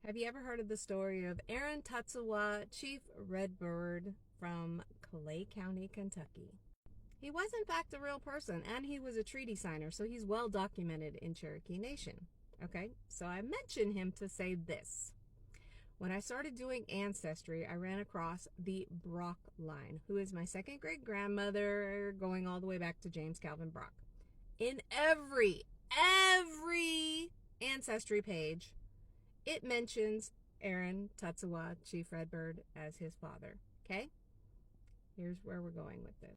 Have you ever heard of the story of Aaron Tatsuwa, Chief Redbird from Clay County, Kentucky? He was in fact a real person, and he was a treaty signer, so he's well documented in Cherokee Nation. Okay, so I mention him to say this. When I started doing Ancestry, I ran across the Brock line, who is my second great grandmother, going all the way back to James Calvin Brock. In every Ancestry page, it mentions Aaron Tatsuwa, Chief Redbird, as his father. Okay? Here's where we're going with this.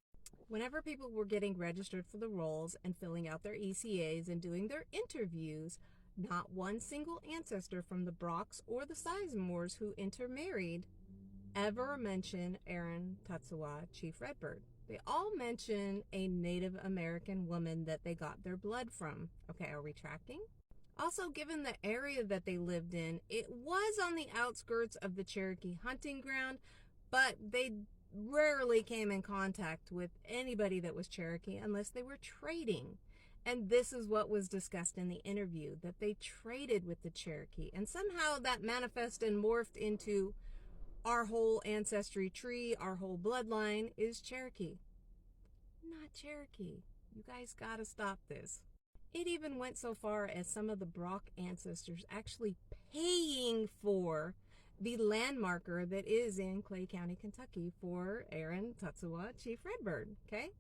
Whenever people were getting registered for the rolls and filling out their ECAs and doing their interviews, not one single ancestor from the Brocks or the Sizemores who intermarried ever mentioned Aaron Tatsuwa, Chief Redbird. They all mention a Native American woman that they got their blood from. Okay, are we tracking? Also, given the area that they lived in, it was on the outskirts of the Cherokee hunting ground, but they rarely came in contact with anybody that was Cherokee unless they were trading. And this is what was discussed in the interview, that they traded with the Cherokee. And somehow that manifested and morphed into our whole ancestry tree, our whole bloodline is Cherokee. Not Cherokee. You guys gotta stop this. It even went so far as some of the Brock ancestors actually paying for the landmarker that is in Clay County, Kentucky for Aaron Tatsuwa, Chief Redbird, okay?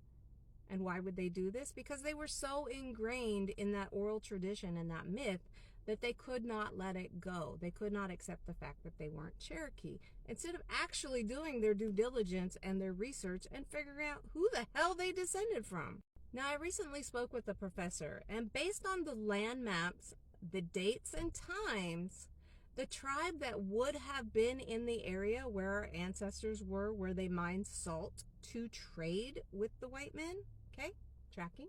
And why would they do this? Because they were so ingrained in that oral tradition and that myth that they could not let it go. They could not accept the fact that they weren't Cherokee. Instead of actually doing their due diligence and their research and figuring out who the hell they descended from. Now, I recently spoke with a professor, and based on the land maps, the dates and times, the tribe that would have been in the area where our ancestors were, where they mined salt to trade with the white men, okay, tracking,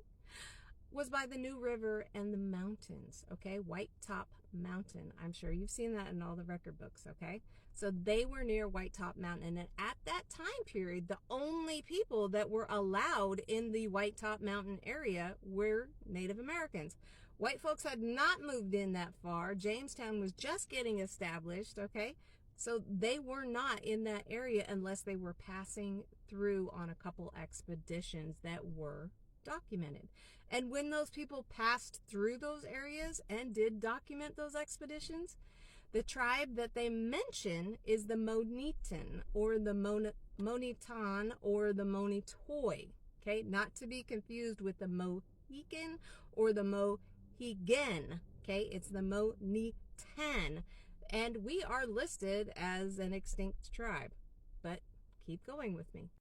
was by the New River and the mountains, okay, White Top Mountain. I'm sure you've seen that in all the record books, okay? So they were near White Top Mountain, and at that time period, the only people that were allowed in the White Top Mountain area were Native Americans. White folks had not moved in that far. Jamestown was just getting established, okay? So they were not in that area unless they were passing through on a couple expeditions that were documented. And when those people passed through those areas and did document those expeditions, the tribe that they mention is the Monitan or the Monitan or the Monitoy, okay? Not to be confused with the Mohican or the Mohegan, okay? It's the Monitan. And we are listed as an extinct tribe, but keep going with me.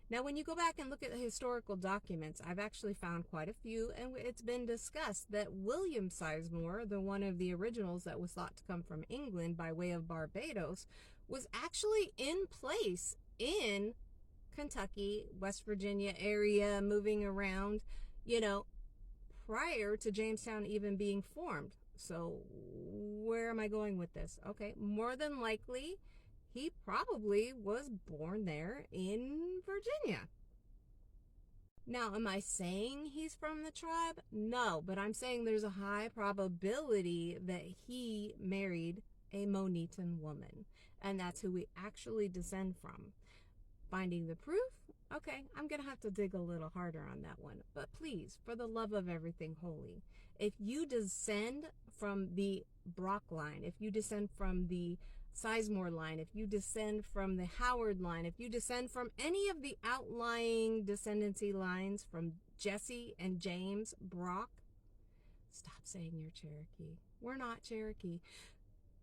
Now, when you go back and look at the historical documents, I've actually found quite a few, and it's been discussed that William Sizemore, the one of the originals that was thought to come from England by way of Barbados, was actually in place in Kentucky, West Virginia area, moving around, prior to Jamestown even being formed. So where am I going with this? Okay, more than likely, he probably was born there in Virginia. Now, am I saying he's from the tribe? No, but I'm saying there's a high probability that he married a Monitan woman, and that's who we actually descend from. Finding the proof? Okay, I'm going to have to dig a little harder on that one. But please, for the love of everything holy, if you descend from the Brock line, if you descend from the Sizemore line, if you descend from the Howard line, if you descend from any of the outlying descendancy lines from Jesse and James Brock, stop saying you're Cherokee. We're not Cherokee.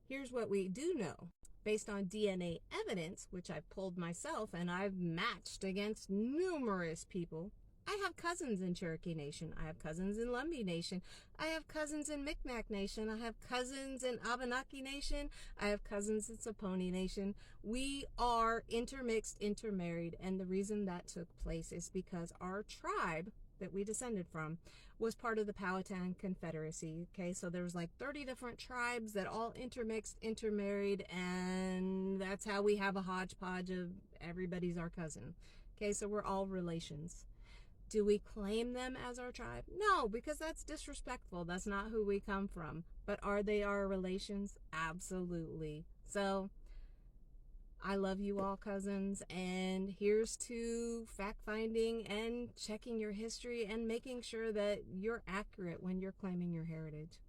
Here's what we do know. Based on DNA evidence, which I've pulled myself and I've matched against numerous people, I have cousins in Cherokee Nation. I have cousins in Lumbee Nation. I have cousins in Micmac Nation. I have cousins in Abenaki Nation. I have cousins in Saponi Nation. We are intermixed, intermarried, and the reason that took place is because our tribe that we descended from was part of the Powhatan Confederacy. Okay, so there was like 30 different tribes that all intermixed, intermarried, and that's how we have a hodgepodge of everybody's our cousin. Okay, so we're all relations. Do we claim them as our tribe? No, because that's disrespectful. That's not who we come from. But are they our relations? Absolutely. So I love you all, cousins, and here's to fact-finding and checking your history and making sure that you're accurate when you're claiming your heritage.